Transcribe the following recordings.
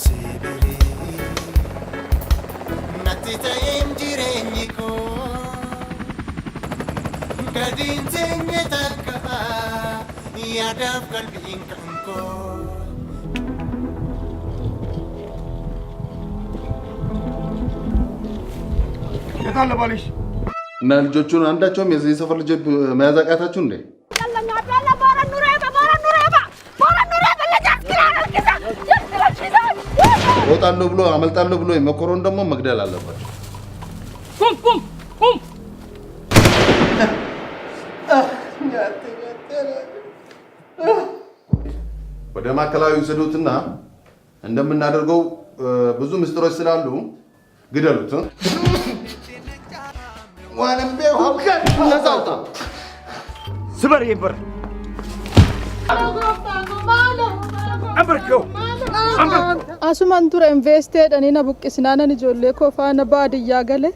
Sibiri natti ta'eem jireenyi koo gadiin teenye takka yaadaaf qalbiin kan koo. የት አለ ባልሽ? እና ልጆቹን አንዳቸውም የዚህ ሰፈር ልጅ መያዝ አቃታችሁ እንዴ? እወጣለሁ ብሎ አመልጣለሁ ብሎ የመኮረውን ደግሞ መግደል አለባቸው። ቁም ቁም ቁም! ወደ ማዕከላዊ ውሰዱትና እንደምናደርገው ብዙ ምስጢሮች ስላሉ ግደሉት። ዋንቤ ሆከ ነዛውታ ስበር ይበር Asumaan ture investeedhaan inni buqqisnaan ijoollee koo faana baadiyyaa gale.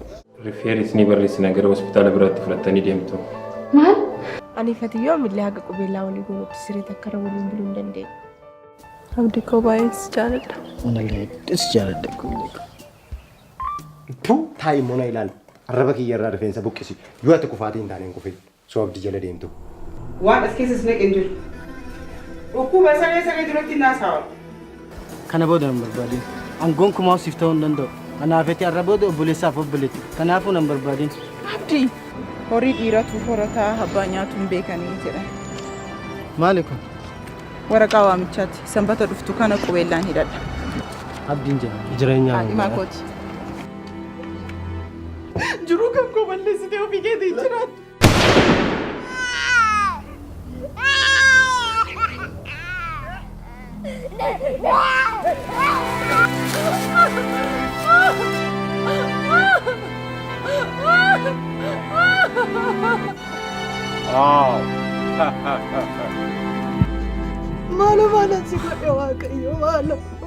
Rifeerisni barreessina gara hospitaala biraatti fudhattanii deemtu. Maal? Ani fatiyyoo millee haga qubeellaa walii goonutti sirriitti akka waliin buluu hin dandeenye. Abdii koo baay'ee jaaladha. Anallee jaaladha kun. Taayi mona ilaali. Arraba kiyyarraa rifeensa buqqisi. Yoo ati kufaatii hin taaneen kufe soo abdii jala deemtu. Waan as keessas naqeen jiru. Dhukkuba saree duratti naasawa. Kana booda nan barbaadin. Aangoon kumaa siif ta'uu hin danda'u. Kanaafetti arra booda obboleessaaf obboleetti. Kanaafuu nan barbaadin. Abdii horii dhiiratu horataa abbaa nyaatu hin beekanii jedhan. Maali kun? Waraqaa waamichaati. Sanbata dhuftu kana qubeellaan hidhadha. Abdiin jira. Jireenyaa. Haadhimaa kooti. Jiruu kan koo balleessitee ofii keetii jiraatu. Malu si godhe waaqayyo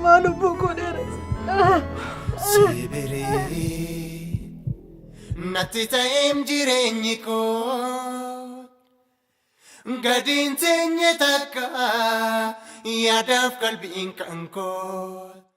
malu bukkuu dheeressa. Sibiri natti ta'eem jireenyi koo gadiin teenye takka yaadaaf qalbiin kan koo.